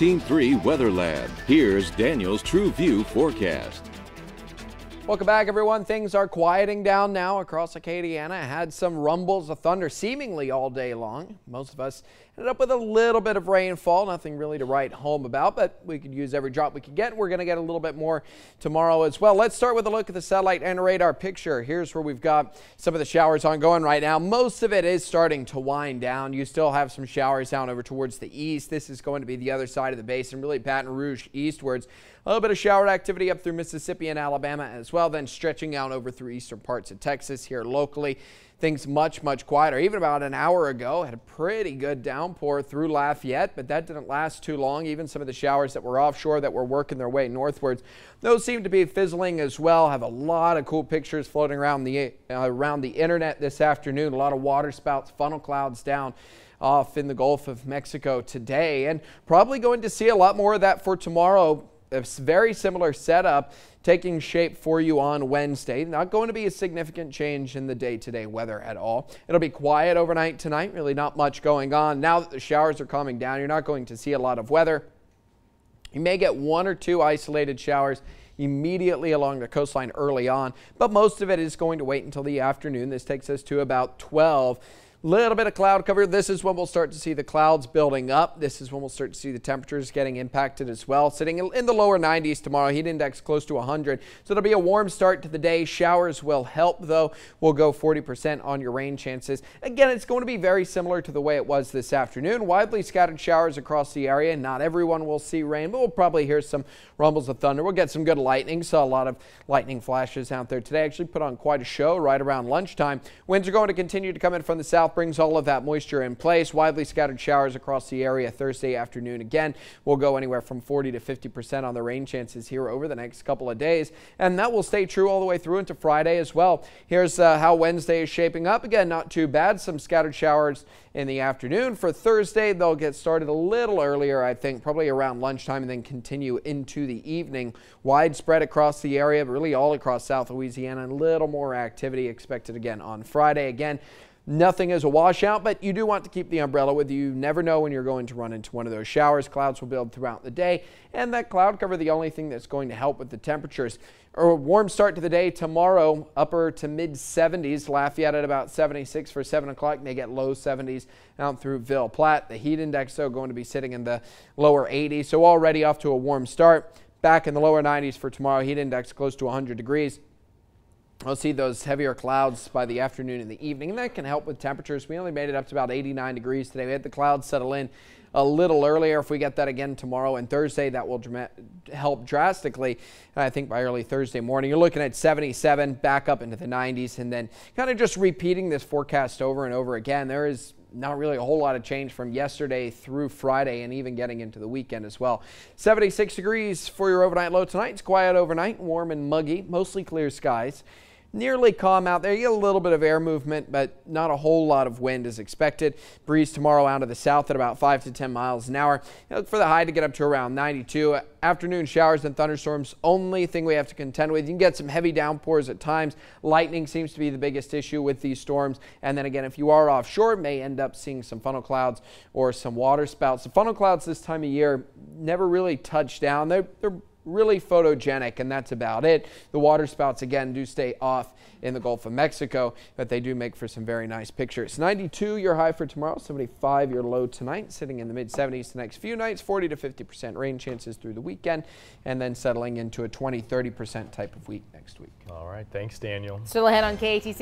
Team 3 Weather Lab. Here's Daniel's True View forecast. Welcome back, everyone. Things are quieting down now across Acadiana. Had some rumbles of thunder seemingly all day long. Most of us ended up with a little bit of rainfall. Nothing really to write home about, but we could use every drop we could get. We're going to get a little bit more tomorrow as well. Let's start with a look at the satellite and radar picture. Here's where we've got some of the showers ongoing right now. Most of it is starting to wind down. You still have some showers down over towards the east. This is going to be the other side of the basin, really Baton Rouge eastwards. A little bit of shower activity up through Mississippi and Alabama as well, then stretching out over through eastern parts of Texas here locally. Things much quieter. Even about an hour ago, had a pretty good downpour through Lafayette, but that didn't last too long. Even some of the showers that were offshore that were working their way northwards, those seem to be fizzling as well. Have a lot of cool pictures floating around the internet this afternoon. A lot of water spouts, funnel clouds down off in the Gulf of Mexico today, and probably going to see a lot more of that for tomorrow. A very similar setup taking shape for you on Wednesday. Not going to be a significant change in the day-to-day weather at all. It'll be quiet overnight tonight. Really not much going on. Now that the showers are calming down, you're not going to see a lot of weather. You may get one or two isolated showers immediately along the coastline early on, but most of it is going to wait until the afternoon. This takes us to about 12. Little bit of cloud cover. This is when we'll start to see the clouds building up. This is when we'll start to see the temperatures getting impacted as well. Sitting in the lower 90s tomorrow. Heat index close to 100. So it'll be a warm start to the day. Showers will help, though. We'll go 40% on your rain chances. Again, it's going to be very similar to the way it was this afternoon. Widely scattered showers across the area. Not everyone will see rain, but we'll probably hear some rumbles of thunder. We'll get some good lightning. Saw a lot of lightning flashes out there today. Actually put on quite a show right around lunchtime. Winds are going to continue to come in from the south. Brings all of that moisture in place. Widely scattered showers across the area Thursday afternoon. Again, we'll go anywhere from 40 to 50% on the rain chances here over the next couple of days, and that will stay true all the way through into Friday as well. Here's how Wednesday is shaping up. Again, not too bad. Some scattered showers in the afternoon. For Thursday, they'll get started a little earlier, I think, probably around lunchtime, and then continue into the evening. Widespread across the area, but really all across South Louisiana. A little more activity expected again on Friday. Again, nothing is a washout, but you do want to keep the umbrella with you. You never know when you're going to run into one of those showers. Clouds will build throughout the day, and that cloud cover, the only thing that's going to help with the temperatures. A warm start to the day tomorrow, upper to mid 70s. Lafayette at about 76 for 7 o'clock. May get low 70s out through Ville Platte. The heat index, though, going to be sitting in the lower 80s, so already off to a warm start. Back in the lower 90s for tomorrow. Heat index close to 100 degrees. We'll see those heavier clouds by the afternoon and the evening, and that can help with temperatures. We only made it up to about 89 degrees today. We had the clouds settle in a little earlier. If we get that again tomorrow and Thursday, that will help drastically. And I think by early Thursday morning, you're looking at 77, back up into the 90s, and then kind of just repeating this forecast over and over again. There is not really a whole lot of change from yesterday through Friday and even getting into the weekend as well. 76 degrees for your overnight low tonight. It's quiet overnight, warm and muggy, mostly clear skies. Nearly calm out there. You get a little bit of air movement, but not a whole lot of wind is expected. Breeze tomorrow out of the south at about 5 to 10 miles an hour. Look for the high to get up to around 92. Afternoon showers and thunderstorms, only thing we have to contend with. You can get some heavy downpours at times. Lightning seems to be the biggest issue with these storms. And then again, if you are offshore, may end up seeing some funnel clouds or some water spouts. The funnel clouds this time of year never really touch down. They're really photogenic, and that's about it. The water spouts, again, do stay off in the Gulf of Mexico, but they do make for some very nice pictures. 92 your high for tomorrow, 75 your low tonight, sitting in the mid-70s the next few nights, 40 to 50% rain chances through the weekend, and then settling into a 20-30% type of week next week. All right, thanks, Daniel. Still ahead on KATC.